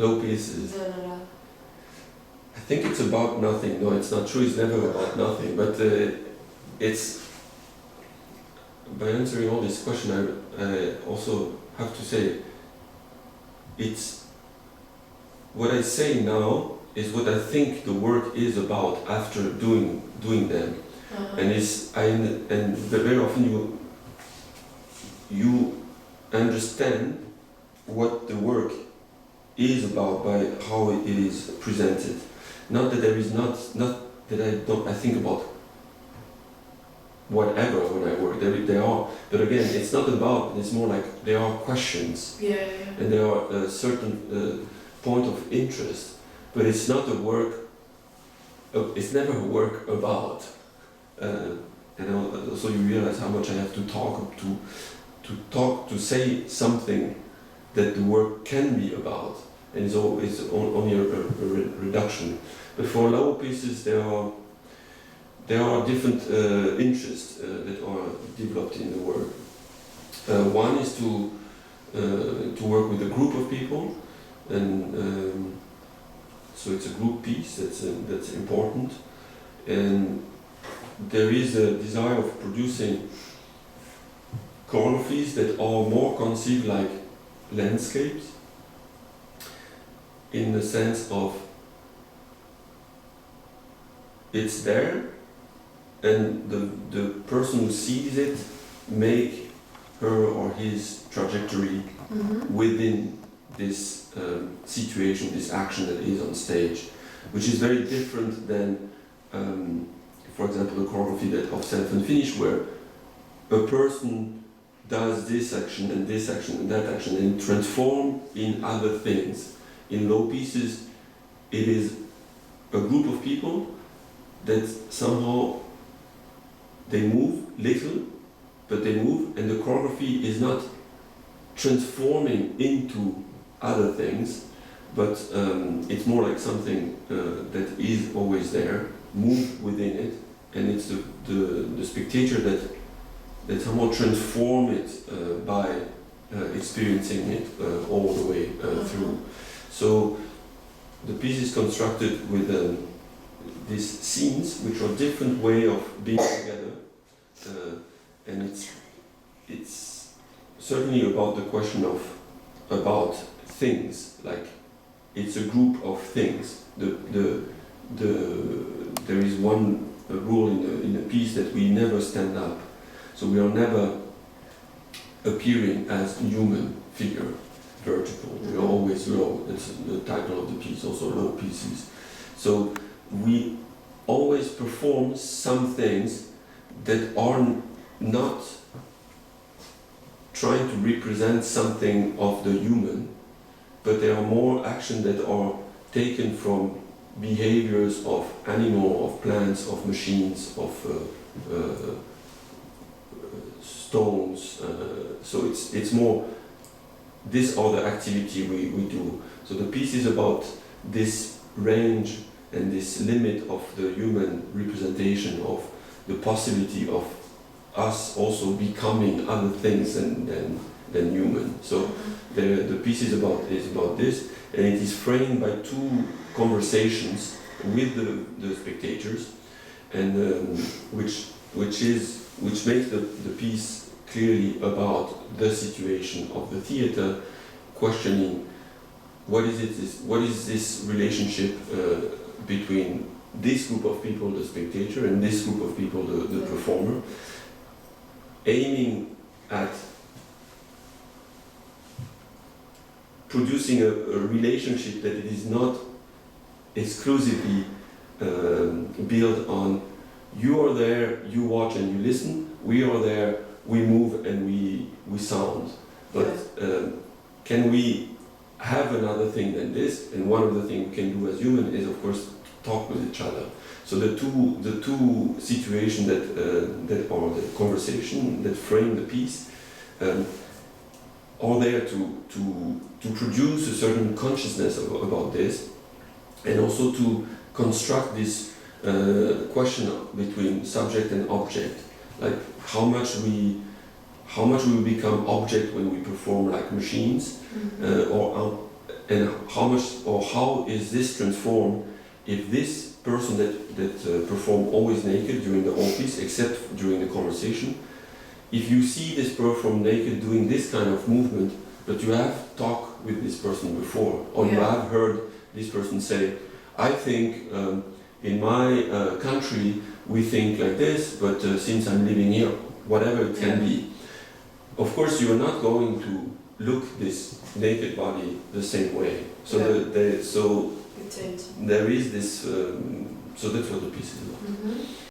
low pieces. I think it's about nothing. No, it's not true. It's never about nothing. But it's by answering all this question, I also have to say it's what I say now is what I think the work is about after doing them, and very often you understand what the work is about by how it is presented. Not that there is not that I think about whatever when I work. There are, but again, it's not about. It's more like there are questions, and there are a certain point of interest, but it's not a work. It's never a work about. And also you realize how much I have to talk to say something that the work can be about, and it's only a reduction. But for lower pieces, there are different interests that are developed in the work. One is to work with a group of people, and so it's a group piece that's important. And there is a desire of producing choreographies that are more conceived like landscapes, in the sense of it's there, and the person who sees it make her or his trajectory within this situation, this action that is on stage, which is very different than, for example, the choreography of self and finish, where a person does this action and that action and transform in other things. In low pieces, it is a group of people that somehow they move little, but they move, and the choreography is not transforming into other things, but it's more like something that is always there, move within it, and it's the spectator that somehow transform it by experiencing it all the way through. So the piece is constructed with these scenes, which are different way of being together, and it's certainly about the question of about things, like it's a group of things. There is one rule in the piece that we never stand up, so we are never appearing as human figure, vertical. We are always low. That's the title of the piece, also low pieces. So we always perform some things that are not trying to represent something of the human, but there are more actions that are taken from behaviors of animal, of plants, of machines, of stones. So it's more, this other activity we do. So the piece is about this range and this limit of the human representation of the possibility of us also becoming other things than human. So the piece is about this, and it is framed by two conversations with the spectators, and which makes the piece clearly about the situation of the theater, questioning what is this relationship between this group of people, the spectator, and this group of people, the performer, aiming at producing a relationship that it is not exclusively built on you are there, you watch and you listen, we are there, we move and we sound. But can we have another thing than this? And one of the things we can do as human is, of course, talk with each other. So the two situations that are the conversation that frame the piece are there to produce a certain consciousness about this, and also to construct this question between subject and object, like how much we become object when we perform like machines, and how much or how is this transformed if this person that performed always naked during the whole piece, except during the conversation, if you see this perform naked doing this kind of movement, but you have talked with this person before, or you have heard this person say, I think in my country we think like this, but since I'm living here, whatever it can be. Of course, you are not going to look this naked body the same way. So so there is this. So that's what the piece is about.